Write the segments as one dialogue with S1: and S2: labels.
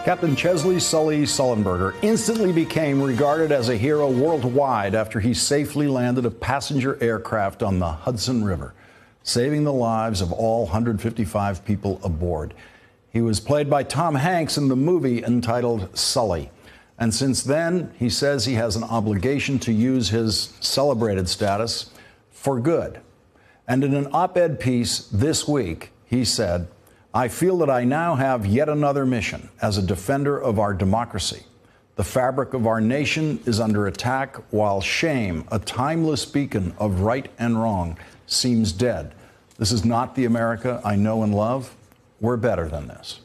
S1: Captain SULLY Sullenberger instantly became regarded as a hero worldwide after he safely landed a passenger aircraft on the Hudson River, saving the lives of all 155 people aboard. He was played by Tom Hanks in the movie entitled Sully. And since then, he says he has an obligation to use his celebrated status for good. And in an op-ed piece this week, he said, "I feel that I now have yet another mission as a defender of our democracy. The fabric of our nation is under attack while shame, a timeless beacon of right and wrong, seems dead. This is not the America I know and love. We're better than this."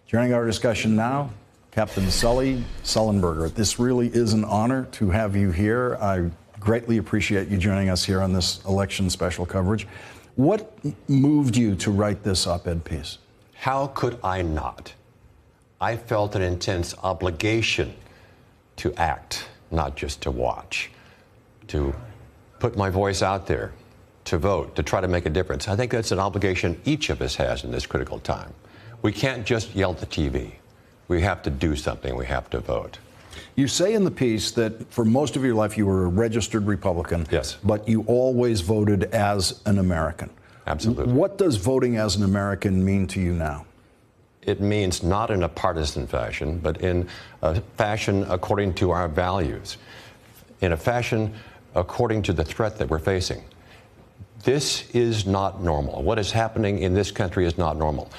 S1: Joining our discussion now, Captain SULLY Sullenberger. This really is an honor to have you here. I greatly appreciate you joining us here on this election special coverage. What moved you to write this op-ed piece?
S2: How could I not? I felt an intense obligation to act, not just to watch, to put my voice out there, to vote, to try to make a difference. I think that's an obligation each of us has in this critical time. We can't just yell at the TV. We have to do something. We have to vote.
S1: You say in the piece that for most of your life you were a registered Republican.
S2: Yes.
S1: But you always voted as an American.
S2: Absolutely.
S1: What does voting as an American mean to you now?
S2: It means not in a partisan fashion, but in a fashion according to our values, in a fashion according to the threat that we're facing. This is not normal. What is happening in this country is not normal.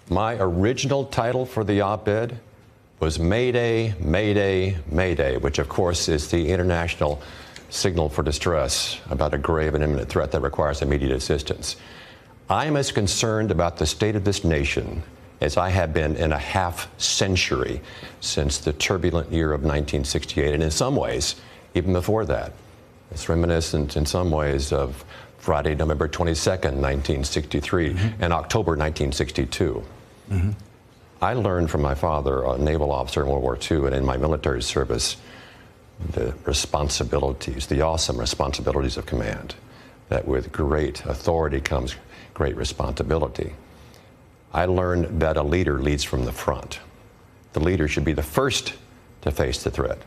S2: My original title for the op-ed was Mayday, Mayday, Mayday, which of course is the international signal for distress about a grave and imminent threat that requires immediate assistance. I am as concerned about the state of this nation as I have been in a half century since the turbulent year of 1968, and in some ways, even before that. It's reminiscent in some ways of Friday, November 22nd, 1963, and October 1962. I learned from my father, a naval officer in World War II, and in my military service, the responsibilities, the awesome responsibilities of command, that with great authority comes great responsibility. I learned that a leader leads from the front. The leader should be the first to face the threat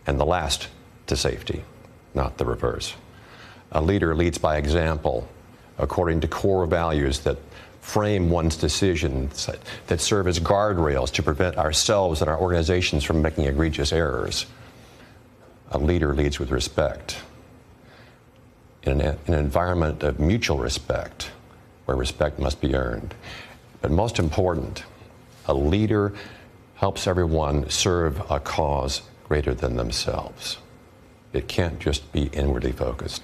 S2: and the last to safety, not the reverse. A leader leads by example, according to core values that frame one's decisions, that serve as guardrails to prevent ourselves and our organizations from making egregious errors. A leader leads with respect, in an environment of mutual respect, where respect must be earned. But most important, a leader helps everyone serve a cause greater than themselves. It can't just be inwardly focused.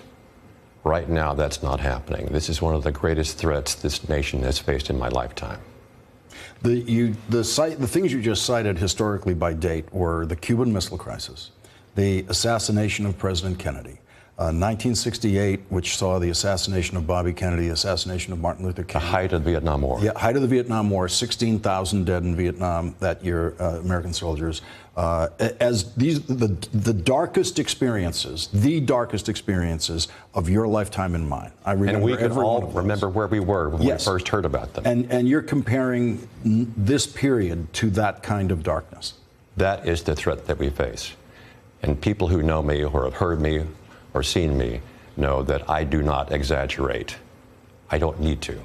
S2: Right now, that's not happening. This is one of the greatest threats this nation has faced in my lifetime.
S1: The things you just cited historically by date were the Cuban Missile Crisis, the assassination of President Kennedy, 1968, which saw the assassination of Bobby Kennedy, assassination of Martin Luther King.
S2: The height of the Vietnam War.
S1: Yeah, height of the Vietnam War, 16,000 dead in Vietnam that year, American soldiers. As the darkest experiences of your lifetime and mine. I remember,
S2: and we can all remember where we were when
S1: yes.
S2: we first heard about them.
S1: And you're comparing this period to that kind of darkness.
S2: That is the threat that we face. And people who know me or have heard me or seen me know that I do not exaggerate. I don't need to.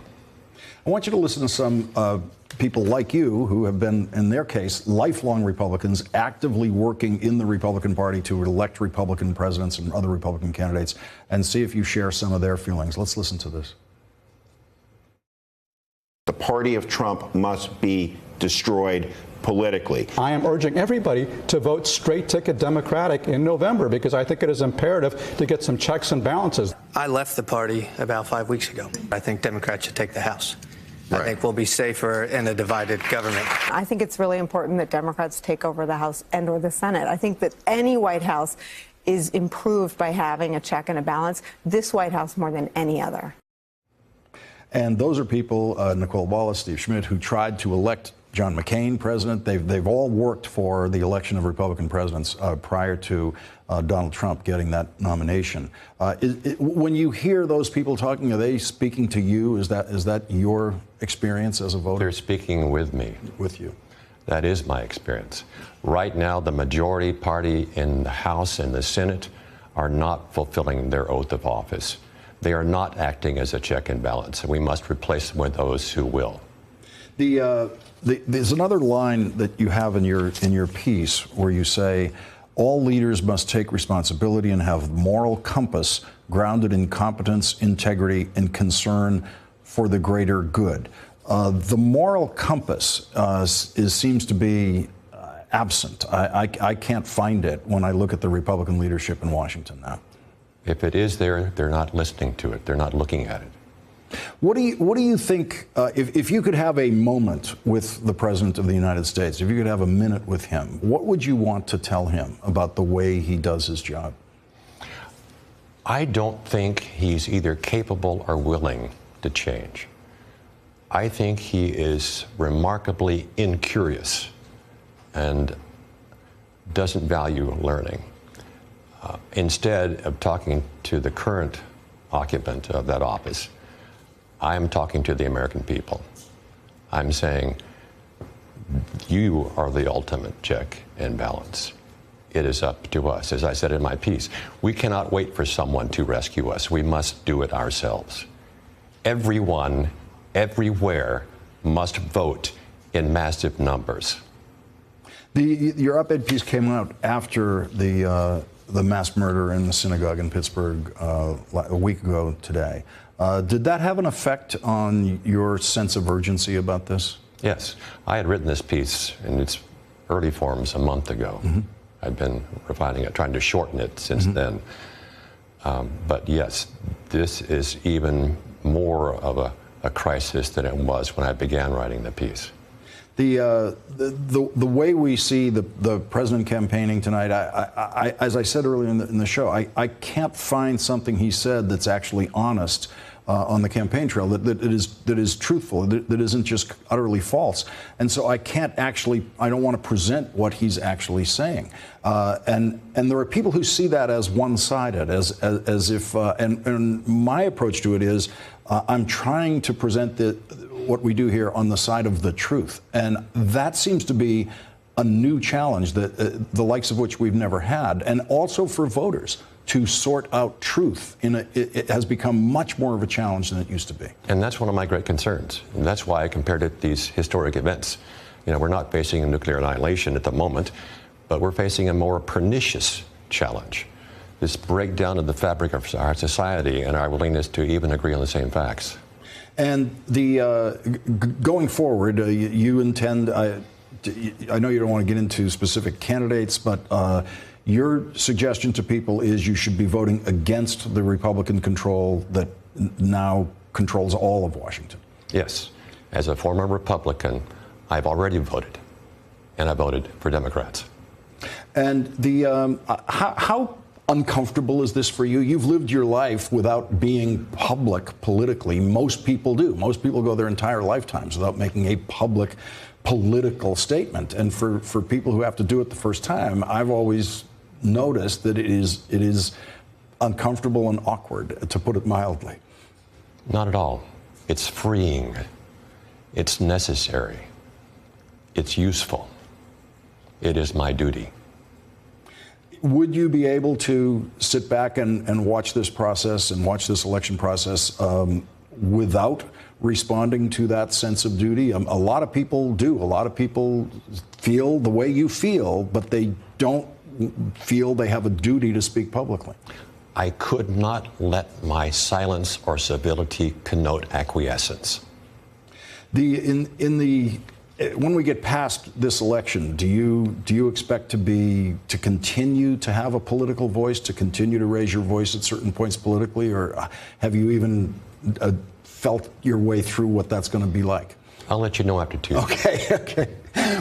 S1: I want you to listen to some people like you who have been, in their case, lifelong Republicans, actively working in the Republican Party to elect Republican presidents and other Republican candidates, and see if you share some of their feelings. Let's listen to this.
S3: The party of Trump must be destroyed politically.
S4: I am urging everybody to vote straight ticket Democratic in November because I think it is imperative to get some checks and balances.
S5: I left the party about 5 weeks ago. I think Democrats should take the House. Right. I think we'll be safer in a divided government.
S6: I think it's really important that Democrats take over the House and or the Senate. I think that any White House is improved by having a check and a balance. This White House more than any other.
S1: And those are people, Nicole Wallace, Steve Schmidt, who tried to elect John McCain president. They've all worked for the election of Republican presidents prior to Donald Trump getting that nomination. When you hear those people talking, are they speaking to you? Is that your experience as a voter?
S2: They're speaking with me.
S1: With you.
S2: That is my experience. Right now, the majority party in the House and the Senate are not fulfilling their oath of office. They are not acting as a check and balance, and we must replace them with those who will.
S1: There's another line that you have in your piece where you say, all leaders must take responsibility and have moral compass grounded in competence, integrity, and concern for the greater good. The moral compass seems to be absent. I can't find it when I look at the Republican leadership in Washington now.
S2: If it is there, they're not listening to it. They're not looking at it.
S1: What do you think, if you could have a moment with the President of the United States, if you could have a minute with him, what would you want to tell him about the way he does his job?
S2: I don't think he's either capable or willing to change. I think he is remarkably incurious and doesn't value learning. Instead of talking to the current occupant of that office, I am talking to the American people. I'm saying, you are the ultimate check and balance. It is up to us. As I said in my piece, we cannot wait for someone to rescue us. We must do it ourselves. Everyone, everywhere, must vote in massive numbers.
S1: Your op-ed piece came out after the mass murder in the synagogue in Pittsburgh a week ago today. Did that have an effect on your sense of urgency about this?
S2: Yes. I had written this piece in its early forms a month ago. Mm-hmm. I've been refining it, trying to shorten it since mm-hmm. then. But yes, this is even more of a crisis than it was when I began writing the piece.
S1: The way we see the president campaigning tonight, as I said earlier in the show, I can't find something he said that's actually honest on the campaign trail, that is truthful, that isn't just utterly false. And so I don't want to present what he's actually saying. And there are people who see that as one-sided, as if, and my approach to it is, I'm trying to present what we do here on the side of the truth. And that seems to be a new challenge, that the likes of which we've never had, and also for voters to sort out truth. It has become much more of a challenge than it used to be.
S2: And that's one of my great concerns. And that's why I compared it to these historic events. You know, we're not facing a nuclear annihilation at the moment, but we're facing a more pernicious challenge. This breakdown of the fabric of our society and our willingness to even agree on the same facts.
S1: And going forward, you intend, I know you don't want to get into specific candidates, but your suggestion to people is you should be voting against the Republican control that now controls all of Washington.
S2: Yes. As a former Republican, I've already voted, and I voted for Democrats.
S1: And how uncomfortable is this for you? You've lived your life without being public politically. Most people do. Most people go their entire lifetimes without making a public political statement. And for people who have to do it the first time, I've always noticed that it is uncomfortable and awkward, to put it mildly.
S2: Not at all. It's freeing. It's necessary. It's useful. It is my duty.
S1: Would you be able to sit back and watch this process and watch this election process without responding to that sense of duty? A lot of people do. A lot of people feel the way you feel, but they don't feel they have a duty to speak publicly.
S2: I could not let my silence or civility connote acquiescence.
S1: When we get past this election, do you expect to continue to have a political voice, to continue to raise your voice at certain points politically, or have you even felt your way through what that's going to be like?
S2: I'll let you know after Tuesday.
S1: Okay.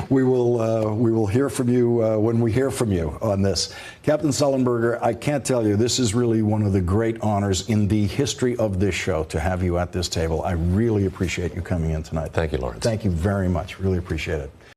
S1: We will hear from you when we hear from you on this. Captain Sullenberger, I can't tell you, this is really one of the great honors in the history of this show to have you at this table. I really appreciate you coming in tonight.
S2: Thank you, Lawrence.
S1: Thank you very much. Really appreciate it.